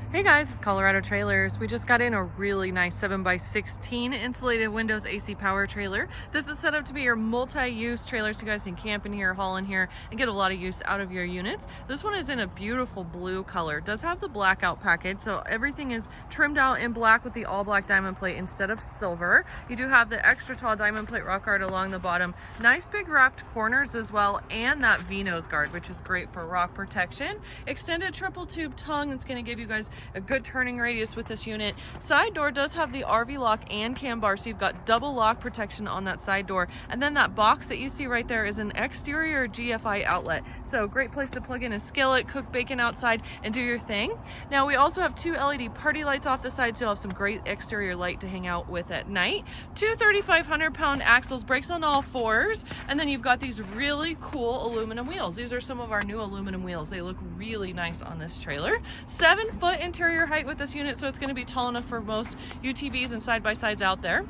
Hey guys, it's Colorado Trailers. We just got in a really nice 7x16 insulated windows AC power trailer. This is set up to be your multi-use trailer so you guys can camp in here, haul in here, and get a lot of use out of your units. This one is in a beautiful blue color. It does have the blackout package, so everything is trimmed out in black with the all black diamond plate instead of silver. You do have the extra tall diamond plate rock guard along the bottom. Nice big wrapped corners as well, and that V-nose guard, which is great for rock protection. Extended triple tube tongue. It's going to give you guys a good turning radius with this unit. Side door does have the RV lock and cam bar, so you've got double lock protection on that side door. And then that box that you see right there is an exterior GFI outlet. So great place to plug in a skillet, cook bacon outside, and do your thing. Now we also have two LED party lights off the side, so you'll have some great exterior light to hang out with at night. Two 3,500-pound axles, brakes on all fours, and then you've got these really cool aluminum wheels. These are some of our new aluminum wheels. They look really nice on this trailer. 7-foot interior height with this unit, so it's going to be tall enough for most UTVs and side-by-sides out there.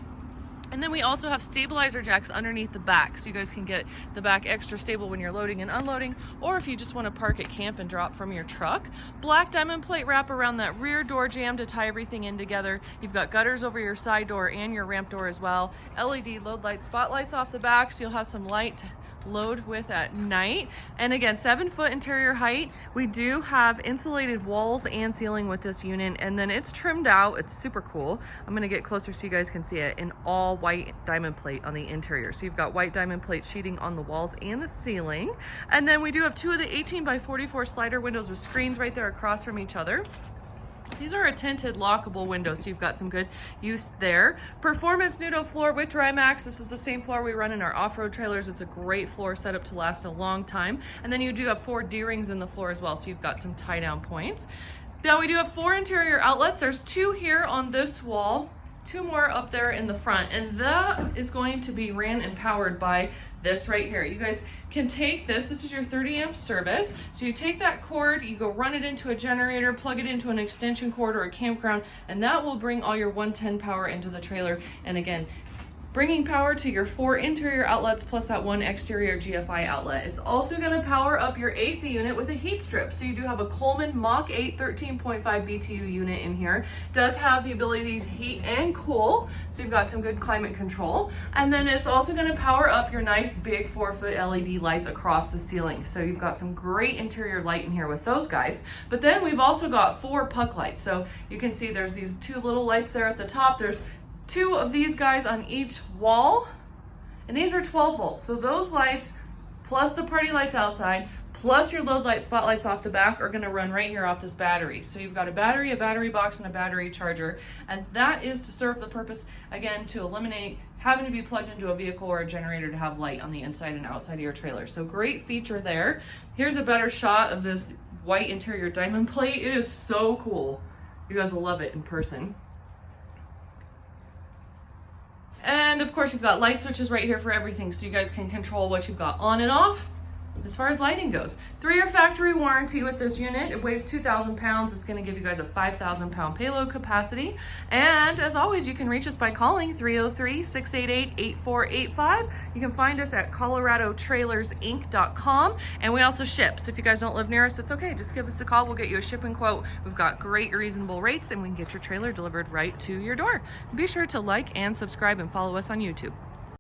And then we also have stabilizer jacks underneath the back, so you guys can get the back extra stable when you're loading and unloading, or if you just want to park at camp and drop from your truck. Black diamond plate wrap around that rear door jamb to tie everything in together. You've got gutters over your side door and your ramp door as well. LED load light spotlights off the back, so you'll have some light to load with at night. And again, 7-foot interior height. We do have insulated walls and ceiling with this unit, and then it's trimmed out. It's super cool. I'm going to get closer so you guys can see it in all white diamond plate on the interior. So you've got white diamond plate sheeting on the walls and the ceiling. And then we do have two of the 18x44 slider windows with screens right there across from each other. These are a tinted lockable window, so you've got some good use there. Performance Nudo floor with dry Maxx. This is the same floor we run in our off-road trailers. It's a great floor setup to last a long time. And then you do have 4 D-rings in the floor as well, so you've got some tie down points. Now we do have 4 interior outlets. There's 2 here on this wall, 2 more up there in the front, and that is going to be ran and powered by this right here. You guys can take this is your 30 amp service, so you take that cord, you go run it into a generator, plug it into an extension cord or a campground, and that will bring all your 110 power into the trailer. And again, bringing power to your 4 interior outlets plus that 1 exterior GFI outlet. It's also going to power up your AC unit with a heat strip. So you do have a Coleman Mach 8 13.5 BTU unit in here. Does have the ability to heat and cool, so you've got some good climate control. And then it's also going to power up your nice big 4-foot LED lights across the ceiling. So you've got some great interior light in here with those guys. But then we've also got 4 puck lights. So you can see there's these 2 little lights there at the top. There's 2 of these guys on each wall, and these are 12 volts. So those lights plus the party lights outside plus your load light spotlights off the back are going to run right here off this battery. So you've got a battery box, and a battery charger, and that is to serve the purpose, again, to eliminate having to be plugged into a vehicle or a generator to have light on the inside and outside of your trailer. So great feature there. Here's a better shot of this white interior diamond plate. It is so cool. You guys will love it in person. And of course, you've got light switches right here for everything, so you guys can control what you've got on and off as far as lighting goes. 3-year factory warranty with this unit. It weighs 2,000 pounds. It's going to give you guys a 5,000 pound payload capacity. And as always, you can reach us by calling 303-688-8485. You can find us at coloradotrailersinc.com, and we also ship. So if you guys don't live near us, it's okay. Just give us a call. We'll get you a shipping quote. We've got great reasonable rates, and we can get your trailer delivered right to your door. Be sure to like and subscribe and follow us on YouTube.